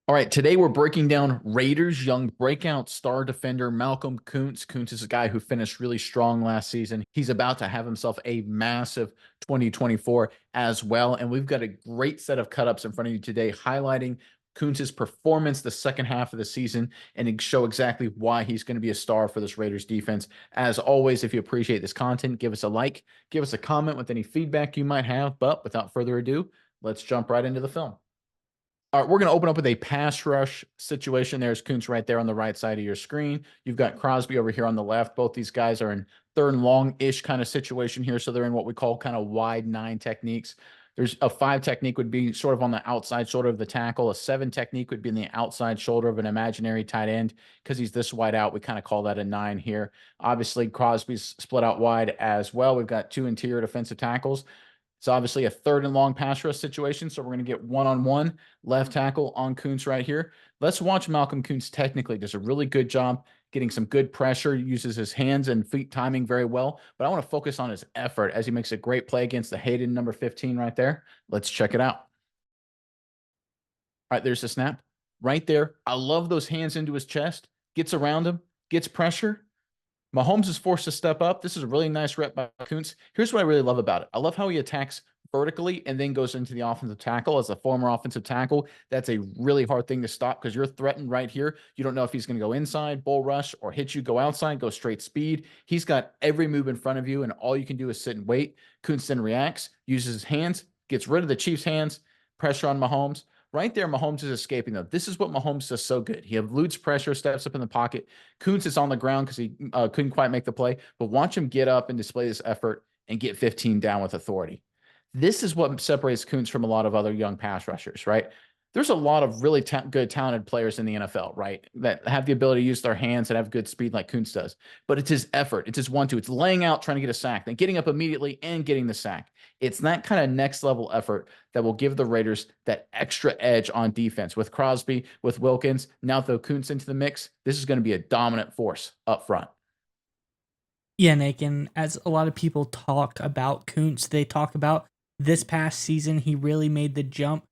All right, today we're breaking down Raiders' young breakout star defender Malcolm Koonce. Koonce is a guy who finished really strong last season. He's about to have himself a massive 2024 as well. And we've got a great set of cut-ups in front of you today highlighting Koonce's performance the second half of the season and show exactly why he's going to be a star for this Raiders defense. As always, if you appreciate this content, give us a like, give us a comment with any feedback you might have. But without further ado, let's jump right into the film. All right, we're going to open up with a pass rush situation. There's Koonce right there on the right side of your screen. You've got Crosby over here on the left. Both these guys are in third and long-ish kind of situation here, so they're in what we call kind of wide 9 techniques. There's a 5 technique would be sort of on the outside shoulder of the tackle. A 7 technique would be in the outside shoulder of an imaginary tight end. Because he's this wide out, we kind of call that a 9 here. Obviously, Crosby's split out wide as well. We've got 2 interior defensive tackles. It's obviously a third and long pass rush situation, so we're going to get one-on-one left tackle on Koonce right here. Let's watch Malcolm Koonce technically does a really good job getting some good pressure, uses his hands and feet timing very well, but I want to focus on his effort as he makes a great play against the Hayden number 15 right there. Let's check it out. All right, there's the snap right there. I love those hands into his chest, gets around him, gets pressure. Mahomes is forced to step up. This is a really nice rep by Koonce. Here's what I really love about it. I love how he attacks vertically and then goes into the offensive tackle. As a former offensive tackle, that's a really hard thing to stop because you're threatened right here. You don't know if he's going to go inside, bull rush, or hit you, go outside, go straight speed. He's got every move in front of you, and all you can do is sit and wait. Koonce then reacts, uses his hands, gets rid of the Chiefs' hands, pressure on Mahomes. Right there, Mahomes is escaping, though. This is what Mahomes does so good. He eludes pressure, steps up in the pocket. Koonce is on the ground because he couldn't quite make the play. But watch him get up and display this effort and get 15 down with authority. This is what separates Koonce from a lot of other young pass rushers, right? There's a lot of really good, talented players in the NFL, right, that have the ability to use their hands and have good speed like Koonce does. But it's his effort. It's his 1-2. It's laying out, trying to get a sack, then getting up immediately and getting the sack. It's that kind of next level effort that will give the Raiders that extra edge on defense. With Crosby, with Wilkins, now throw Koonce into the mix, this is going to be a dominant force up front. Yeah, Nick, and as a lot of people talk about Koonce, they talk about this past season, he really made the jump.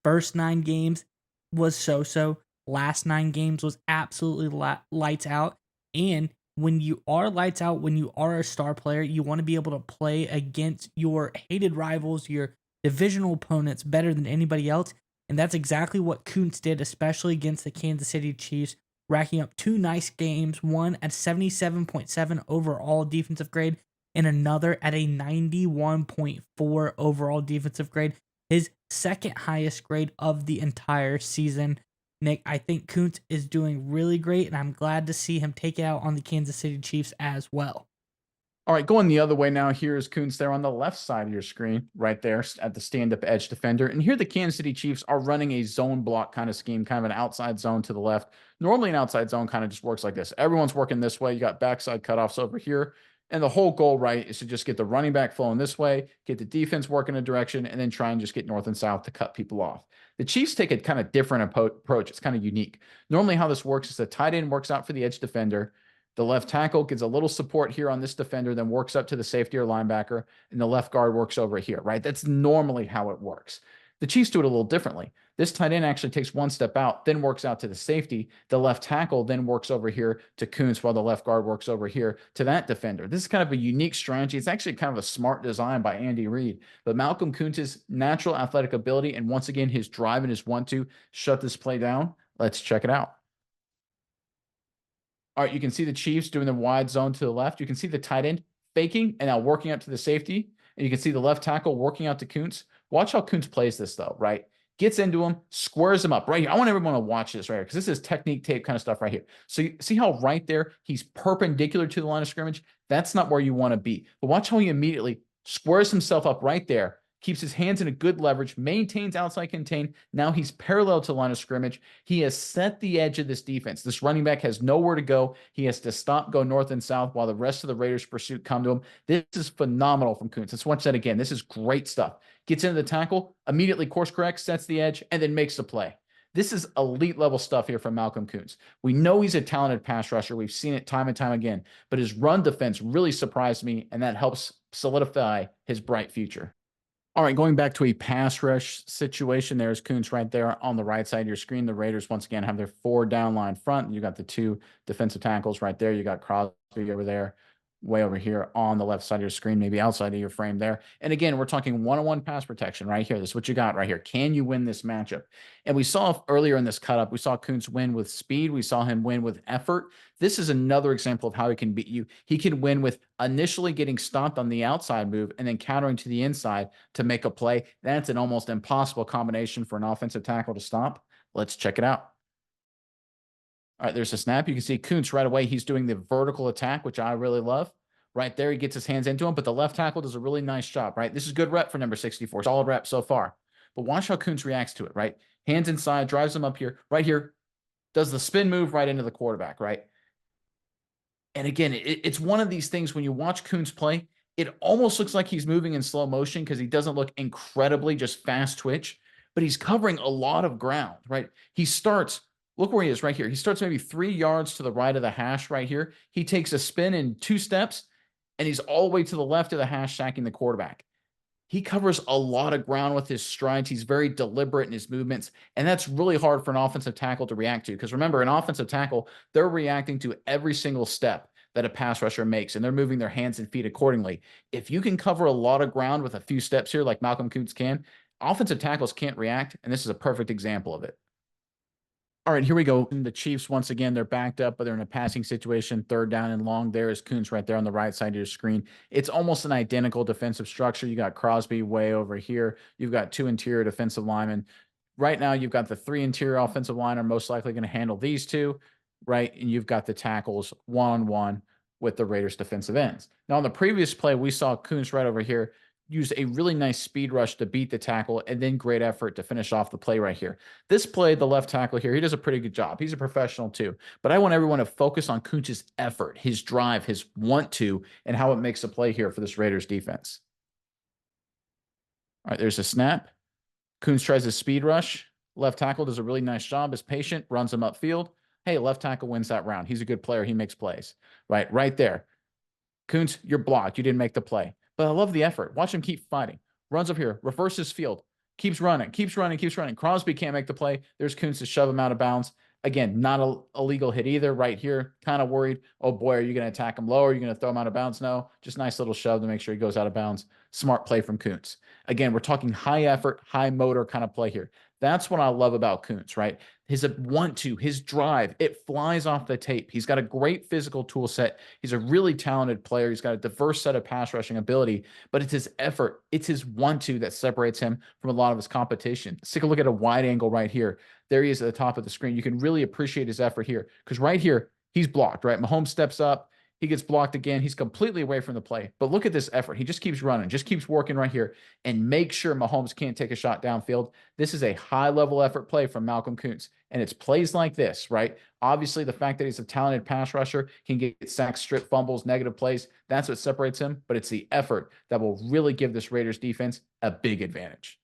First 9 games was so-so. Last 9 games was absolutely lights out. And when you are lights out, when you are a star player, you want to be able to play against your hated rivals, your divisional opponents better than anybody else. And that's exactly what Koonce did, especially against the Kansas City Chiefs, racking up 2 nice games, one at 77.7 overall defensive grade and another at a 91.4 overall defensive grade, his second highest grade of the entire season. Nick, I think Koonce is doing really great, and I'm glad to see him take it out on the Kansas City Chiefs as well. All right, going the other way now, here's Koonce there on the left side of your screen, right there at the stand-up edge defender. And here the Kansas City Chiefs are running a zone block kind of scheme, kind of an outside zone to the left. Normally an outside zone kind of just works like this. Everyone's working this way. You got backside cutoffs over here. And the whole goal, right, is to just get the running back flowing this way, get the defense working a direction, and then try and just get north and south to cut people off. The Chiefs take a kind of different approach. It's kind of unique. Normally how this works is the tight end works out for the edge defender. The left tackle gets a little support here on this defender, then works up to the safety or linebacker, and the left guard works over here, right? That's normally how it works. The Chiefs do it a little differently. This tight end actually takes one step out, then works out to the safety. The left tackle then works over here to Koonce while the left guard works over here to that defender. This is kind of a unique strategy. It's actually kind of a smart design by Andy Reid. But Malcolm Koonce's natural athletic ability and once again his drive and his 1-2 shut this play down. Let's check it out. All right, you can see the Chiefs doing the wide zone to the left. You can see the tight end faking and now working up to the safety. And you can see the left tackle working out to Koonce. Watch how Koonce plays this, though, right? Gets into him, squares him up right here. I want everyone to watch this right here because this is technique tape kind of stuff right here. So you see how right there he's perpendicular to the line of scrimmage? That's not where you want to be. But watch how he immediately squares himself up right there, keeps his hands in a good leverage, maintains outside contain. Now he's parallel to the line of scrimmage. He has set the edge of this defense. This running back has nowhere to go. He has to stop, go north and south while the rest of the Raiders' pursuit come to him. This is phenomenal from Koonce. Let's watch that again. This is great stuff. Gets into the tackle, immediately course corrects, sets the edge, and then makes the play. This is elite level stuff here from Malcolm Koonce. We know he's a talented pass rusher. We've seen it time and time again, but his run defense really surprised me, and that helps solidify his bright future. All right, going back to a pass rush situation, there's Koonce right there on the right side of your screen. The Raiders, once again, have their 4 down line front. You got the 2 defensive tackles right there. You got Crosby over there, way over here on the left side of your screen, maybe outside of your frame there. And again, we're talking one-on-one pass protection right here. This is what you got right here. Can you win this matchup? And we saw earlier in this cut up, we saw Koonce win with speed. We saw him win with effort. This is another example of how he can beat you. He can win with initially getting stopped on the outside move and then countering to the inside to make a play. That's an almost impossible combination for an offensive tackle to stop. Let's check it out. All right, there's a snap. You can see Koonce right away. He's doing the vertical attack, which I really love. Right there, he gets his hands into him, but the left tackle does a really nice job, right? This is good rep for number 64. Solid rep so far. But watch how Koonce reacts to it, right? Hands inside, drives him up here. Right here, does the spin move right into the quarterback, right? And again, it's one of these things when you watch Koonce play, it almost looks like he's moving in slow motion because he doesn't look incredibly just fast twitch, but he's covering a lot of ground, right? He starts, look where he is right here. He starts maybe 3 yards to the right of the hash right here. He takes a spin in 2 steps, and he's all the way to the left of the hash, sacking the quarterback. He covers a lot of ground with his strides. He's very deliberate in his movements, and that's really hard for an offensive tackle to react to because remember, an offensive tackle, they're reacting to every single step that a pass rusher makes, and they're moving their hands and feet accordingly. If you can cover a lot of ground with a few steps here, like Malcolm Koonce can, offensive tackles can't react, and this is a perfect example of it. All right, here we go. The Chiefs, once again, they're backed up, but they're in a passing situation. 3rd down and long. There is Koonce right there on the right side of your screen. It's almost an identical defensive structure. You got Crosby way over here. You've got 2 interior defensive linemen. Right now, you've got the 3 interior offensive line are most likely going to handle these 2, right? And you've got the tackles one-on-one with the Raiders defensive ends. Now, on the previous play, we saw Koonce right over here use a really nice speed rush to beat the tackle and then great effort to finish off the play right here. This play, the left tackle here, he does a pretty good job. He's a professional too. But I want everyone to focus on Koonce's effort, his drive, his want to, and how it makes a play here for this Raiders defense. All right, there's a snap. Koonce tries a speed rush. Left tackle does a really nice job, is patient, runs him upfield. Hey, left tackle wins that round. He's a good player. He makes plays. Right there. Koonce, you're blocked. You didn't make the play. But I love the effort. Watch him keep fighting. Runs up here, reverses field, keeps running. Crosby can't make the play. There's Koonce to shove him out of bounds. Again, not a legal hit either. Right here, kind of worried. Oh boy, are you going to attack him low? Are you going to throw him out of bounds? No, just nice little shove to make sure he goes out of bounds. Smart play from Koonce. Again, we're talking high effort, high motor kind of play here. That's what I love about Koonce, right? His want to, his drive, it flies off the tape. He's got a great physical tool set. He's a really talented player. He's got a diverse set of pass rushing ability, but it's his effort, it's his want to that separates him from a lot of his competition. Let's take a look at a wide angle right here. There he is at the top of the screen. You can really appreciate his effort here because right here, he's blocked, right? Mahomes steps up. He gets blocked again. He's completely away from the play. But look at this effort. He just keeps running, just keeps working right here and make sure Mahomes can't take a shot downfield. This is a high-level effort play from Malcolm Koonce. And it's plays like this, right? Obviously, the fact that he's a talented pass rusher, can get sacks, strip fumbles, negative plays. That's what separates him. But it's the effort that will really give this Raiders defense a big advantage.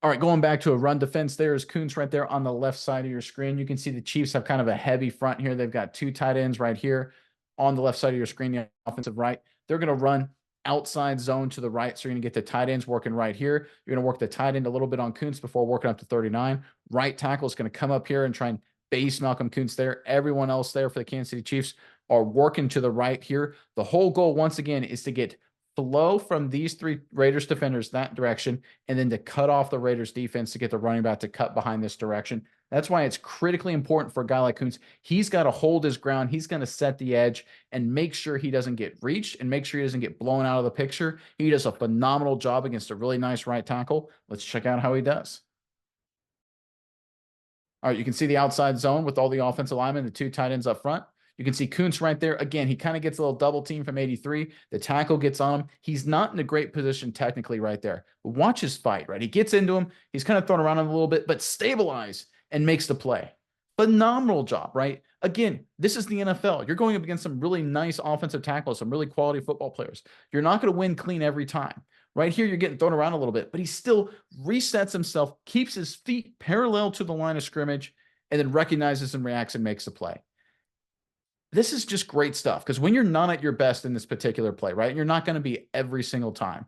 All right, going back to a run defense, there is Koonce right there on the left side of your screen. You can see the Chiefs have kind of a heavy front here. They've got 2 tight ends right here on the left side of your screen, the offensive right. They're going to run outside zone to the right. So you're going to get the tight ends working right here. You're going to work the tight end a little bit on Koonce before working up to 39. Right tackle is going to come up here and try and base Malcolm Koonce there. Everyone else there for the Kansas City Chiefs are working to the right here. The whole goal, once again, is to get flow from these 3 Raiders defenders that direction, and then to cut off the Raiders defense to get the running back to cut behind this direction. That's why it's critically important for a guy like Koonce. He's got to hold his ground. He's going to set the edge and make sure he doesn't get reached and make sure he doesn't get blown out of the picture. He does a phenomenal job against a really nice right tackle. Let's check out how he does. All right, you can see the outside zone with all the offensive linemen, the 2 tight ends up front. You can see Koonce right there. Again, he kind of gets a little double team from 83. The tackle gets on him. He's not in a great position technically right there. But watch his fight, right? He gets into him. He's kind of thrown around him a little bit, but stabilize and makes the play. Phenomenal job, right? Again, this is the NFL. You're going up against some really nice offensive tackles, some really quality football players. You're not going to win clean every time. Right here, you're getting thrown around a little bit, but he still resets himself, keeps his feet parallel to the line of scrimmage, and then recognizes and reacts and makes the play. This is just great stuff because when you're not at your best in this particular play, right, you're not going to be every single time.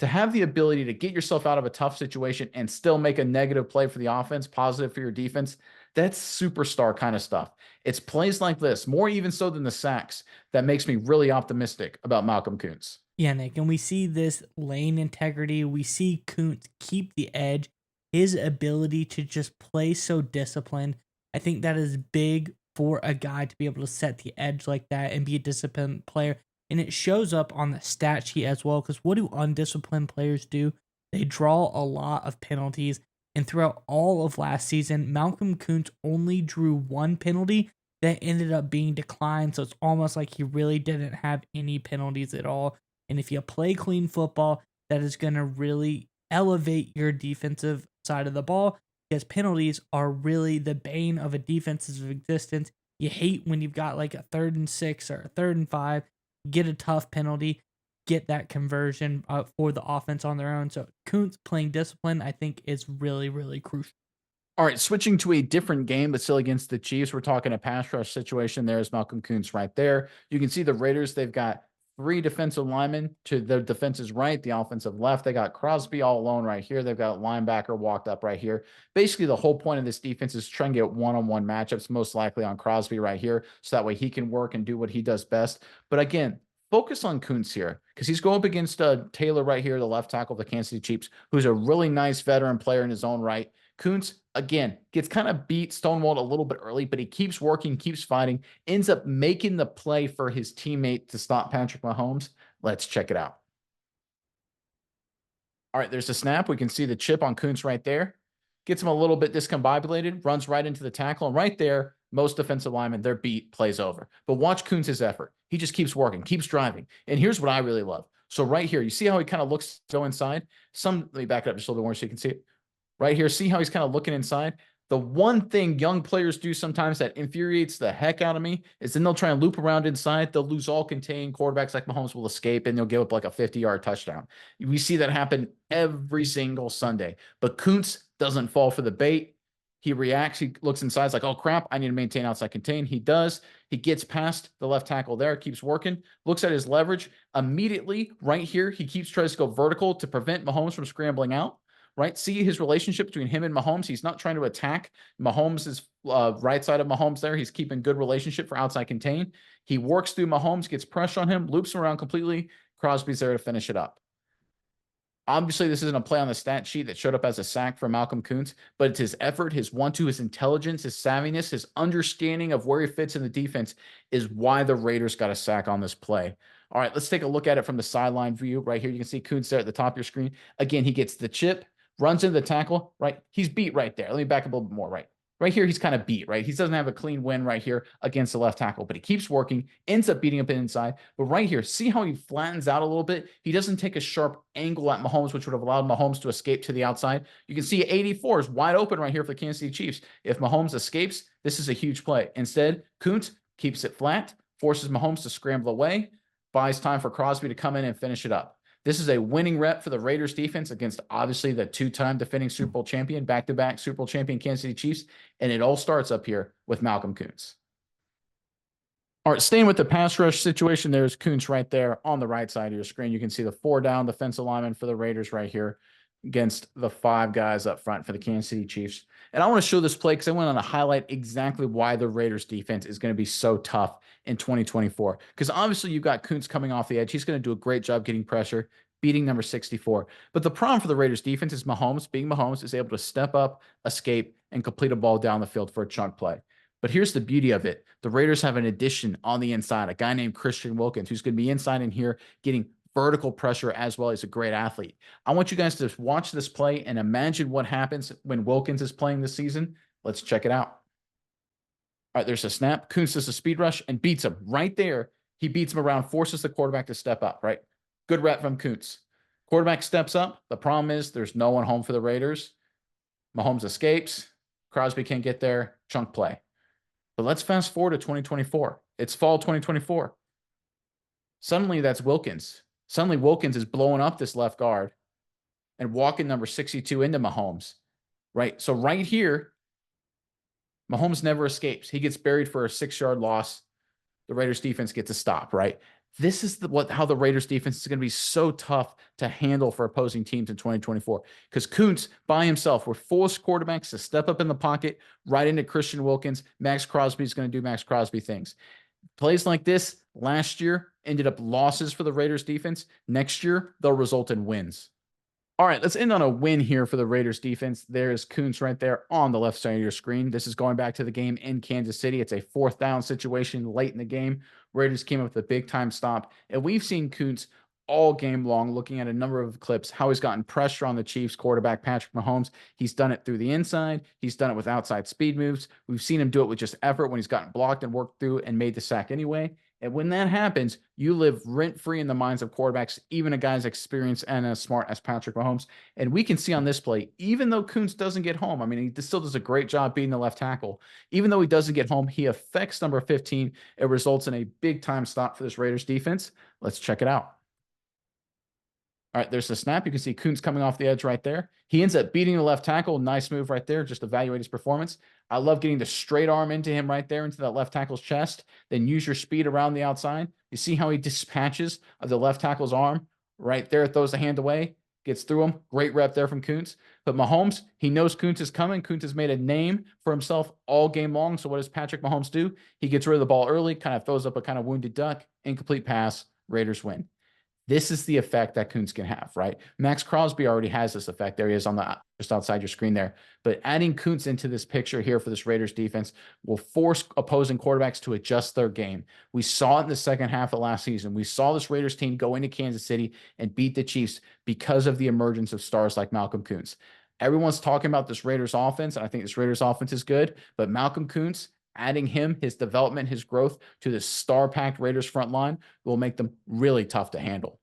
to have the ability to get yourself out of a tough situation and still make a negative play for the offense, positive for your defense, that's superstar kind of stuff. It's plays like this, more even so than the sacks, that makes me really optimistic about Malcolm Koonce. Yeah, Nick, and we see this lane integrity. We see Kuntz keep the edge. His ability to just play so disciplined. I think that is big for a guy to be able to set the edge like that and be a disciplined player. And it shows up on the stat sheet as well. Because what do undisciplined players do? They draw a lot of penalties. And throughout all of last season, Malcolm Kuntz only drew one penalty that ended up being declined. So it's almost like he really didn't have any penalties at all. And if you play clean football, that is going to really elevate your defensive side of the ball because penalties are really the bane of a defense's existence. You hate when you've got like a 3rd and 6 or a 3rd and 5, get a tough penalty, get that conversion for the offense on their own. So Kuntz playing discipline, I think, is really, really crucial. All right, switching to a different game, but still against the Chiefs. We're talking a pass rush situation. There's Malcolm Koonce right there. You can see the Raiders, they've got 3 defensive linemen to their defense's right, the offensive left. They got Crosby all alone right here. They've got linebacker walked up right here. Basically, the whole point of this defense is trying to get one-on-one matchups, most likely on Crosby right here, so that way he can work and do what he does best. But again, focus on Koonce here because he's going up against Taylor right here, the left tackle of the Kansas City Chiefs, who's a really nice veteran player in his own right. Koonce, again, gets kind of beat, stonewalled a little bit early, but he keeps working, keeps fighting, ends up making the play for his teammate to stop Patrick Mahomes. Let's check it out. All right, there's a snap. We can see the chip on Koonce right there. Gets him a little bit discombobulated, runs right into the tackle, and right there, most defensive linemen, their beat plays over. But watch Koonce's effort. He just keeps working, keeps driving. And here's what I really love. So right here, you see how he kind of looks to go inside? Let me back it up just a little bit more so you can see it. Right here, see how he's kind of looking inside? The one thing young players do sometimes that infuriates the heck out of me is then they'll try and loop around inside. They'll lose all contained. Quarterbacks like Mahomes will escape and they'll give up like a 50-yard touchdown. We see that happen every single Sunday. But Koonce doesn't fall for the bait. He reacts. He looks inside. It's like, oh, crap, I need to maintain outside contain. He does. He gets past the left tackle there, keeps working, looks at his leverage. Immediately, right here, he tries to go vertical to prevent Mahomes from scrambling out. Right? See his relationship between him and Mahomes. He's not trying to attack Mahomes' right side of Mahomes there. He's keeping good relationship for outside contain. He works through Mahomes, gets pressure on him, loops him around completely. Crosby's there to finish it up. Obviously, this isn't a play on the stat sheet that showed up as a sack for Malcolm Koonce, but it's his effort, his 1-2, his intelligence, his savviness, his understanding of where he fits in the defense is why the Raiders got a sack on this play. All right, let's take a look at it from the sideline view. Right here, you can see Koonce there at the top of your screen. Again, he gets the chip, runs into the tackle, right? He's beat right there. Let me back up a little bit more, right? Right here, he's kind of beat, right? He doesn't have a clean win right here against the left tackle, but he keeps working, ends up beating up inside. But right here, see how he flattens out a little bit? He doesn't take a sharp angle at Mahomes, which would have allowed Mahomes to escape to the outside. You can see 84 is wide open right here for the Kansas City Chiefs. If Mahomes escapes, this is a huge play. Instead, Koonce keeps it flat, forces Mahomes to scramble away, buys time for Crosby to come in and finish it up. This is a winning rep for the Raiders defense against obviously the 2-time defending Super Bowl champion, back-to-back Super Bowl champion Kansas City Chiefs, and it all starts up here with Malcolm Koonce. All right, staying with the pass rush situation, there's Koonce right there on the right side of your screen. You can see the 4-down defensive lineman for the Raiders right here against the 5 guys up front for the Kansas City Chiefs. And I want to show this play because I want to highlight exactly why the Raiders defense is going to be so tough in 2024. Because obviously you've got Koonce coming off the edge. He's going to do a great job getting pressure, beating number 64. But the problem for the Raiders defense is Mahomes, being Mahomes, is able to step up, escape, and complete a ball down the field for a chunk play. But here's the beauty of it. The Raiders have an addition on the inside, a guy named Christian Wilkins, who's going to be inside in here getting vertical pressure as well. As a great athlete. I want you guys to watch this play and imagine what happens when Wilkins is playing this season. Let's check it out. All right, there's a snap. Koonce does a speed rush and beats him right there. He beats him around, forces the quarterback to step up, right? Good rep from Koonce. Quarterback steps up. The problem is there's no one home for the Raiders. Mahomes escapes. Crosby can't get there. Chunk play. But let's fast forward to 2024. It's fall 2024. Suddenly that's Wilkins. Suddenly Wilkins is blowing up this left guard and walking number 62 into Mahomes, right? So right here, Mahomes never escapes. He gets buried for a 6-yard loss. The Raiders defense gets a stop, right? This is how the Raiders defense is going to be so tough to handle for opposing teams in 2024, because Koonce by himself will force quarterbacks to step up in the pocket right into Christian Wilkins. Max Crosby is going to do Max Crosby things. Plays like this last year ended up losses for the Raiders defense. Next year, they'll result in wins. All right, let's end on a win here for the Raiders defense. There's Koonce right there on the left side of your screen. This is going back to the game in Kansas City. It's a 4th down situation late in the game. Raiders came up with a big time stop. And we've seen Koonce all game long, looking at a number of clips, how he's gotten pressure on the Chiefs quarterback, Patrick Mahomes. He's done it through the inside. He's done it with outside speed moves. We've seen him do it with just effort when he's gotten blocked and worked through and made the sack anyway. And when that happens, you live rent-free in the minds of quarterbacks, even a guy's experienced and as smart as Patrick Mahomes. And we can see on this play, even though Koonce doesn't get home, I mean, he still does a great job beating the left tackle. Even though he doesn't get home, he affects number 15. It results in a big-time stop for this Raiders defense. Let's check it out. All right, there's the snap. You can see Koonce coming off the edge right there. He ends up beating the left tackle. Nice move right there. Just evaluate his performance. I love getting the straight arm into him right there, into that left tackle's chest. Then use your speed around the outside. You see how he dispatches of the left tackle's arm right there. Throws the hand away. Gets through him. Great rep there from Koonce. But Mahomes, he knows Koonce is coming. Koonce has made a name for himself all game long. So what does Patrick Mahomes do? He gets rid of the ball early, kind of throws up a kind of wounded duck. Incomplete pass. Raiders win. This is the effect that Koonce can have, right? Max Crosby already has this effect. There he is on the just outside your screen there. But adding Koonce into this picture here for this Raiders defense will force opposing quarterbacks to adjust their game. We saw it in the second half of last season. We saw this Raiders team go into Kansas City and beat the Chiefs because of the emergence of stars like Malcolm Koonce. Everyone's talking about this Raiders offense, and I think this Raiders offense is good, but Malcolm Koonce, adding him, his development, his growth to the star-packed Raiders front line will make them really tough to handle.